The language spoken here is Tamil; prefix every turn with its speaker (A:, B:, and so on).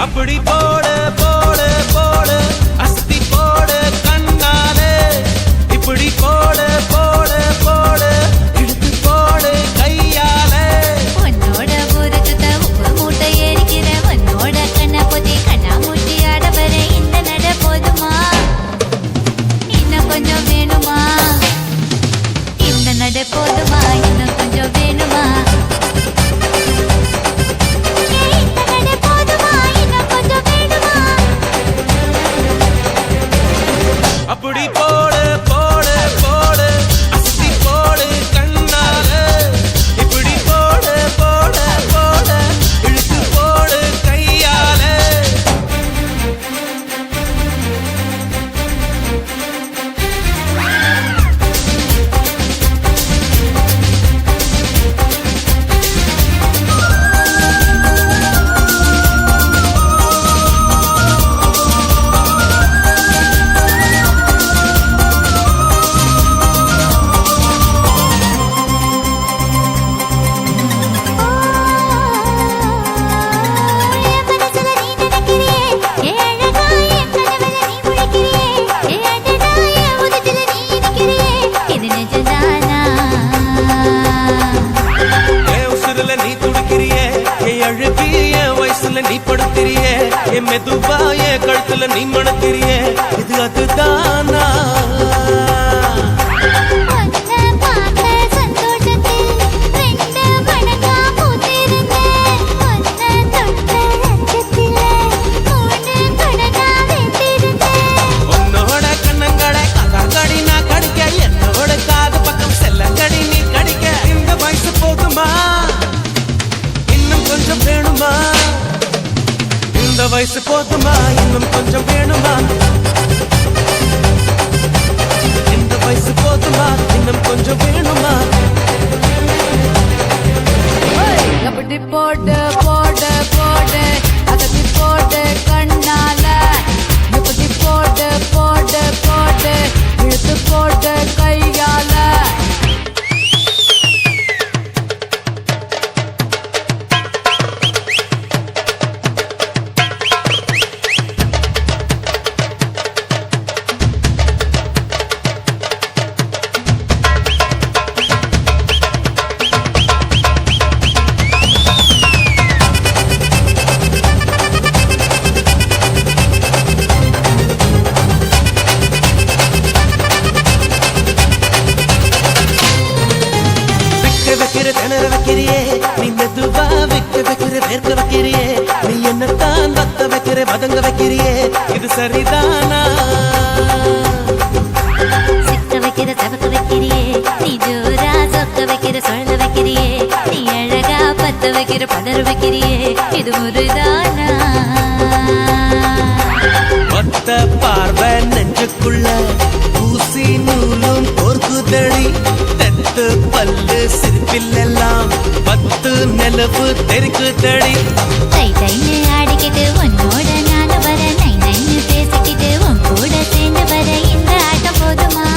A: அப்படி போடு போடு போடு அஸ்தி போடு கண்ணாலே இப்படி போடு போடு போடு இழுத்து போடு கையாலே
B: உன்னோட ஊருக்கு உப்பு மூட்டை ஏறிக்கிற உன்னோட கண்ண பொதி கண்ணா மூட்டி ஆட வர இந்த நட போதுமா இன்னும் கொஞ்சம் வேணுமா இந்த நட போதுமா இன்னும் கொஞ்சம் வேணுமா
A: அப்படி போடு போடு போடு அஸ்தி போடு கண்ணாலே இப்படி போடு போடு போடு இழுத்து போடு கையாலே நீ படுத்திரியே என் மெதுவா என் கழுத்துல நீ மணத்திரியே இது அதுதானா உன்னோட கண்ணங்களை கதாங்கடி நான் கடிக்க என்னோட காது பக்கம் செல்லங்கடி நீ கடிக்க இந்த வயசு போதுமா இன்னும் கொஞ்சம் வேணுமா இந்த வயசு போதுமா இன்னும் கொஞ்சம் வேணுமா இந்த வயசு போதுமா இன்னும் கொஞ்சம் வேணுமா
B: அப்படி போடு போடு போடு அதப்பி போடு கண்ணால இப்படி போடு போடு போடு இழுத்து போடு கையால
A: திணற வைக்கிறியே நீ மெதுவா வைக்க வைக்கிற வேர்க்க வைக்கிறியே நீ என்னத்தான் வத்த வைக்கிற வதங்க வைக்கிறியே இது சரிதானா
B: சிக்க வைக்கிற தவக்க வைக்கிறியே நீ ஜோரா சொக்க வைக்கிற சொல்ல வைக்கிறியே நீ அழகா பத்த வைக்கிற பதற வைக்கிறியே இது முருதானா
A: ஒத்த பார்வை நெஞ்சுக்குள்ள ஊசி நூலும் கோர்க்குதடி தெத்து பல்லு சிரிப்பிலெல்லாம் 10 நிலவு தெரிக்குதடி
B: தை தைன்னு ஆடிக்கிட்டு உன்னோட நானும் வர நை நைன்னு பேசிக்கிட்டு உன் கூட சேர்ந்து வர இந்த ஆட்டம் போதுமா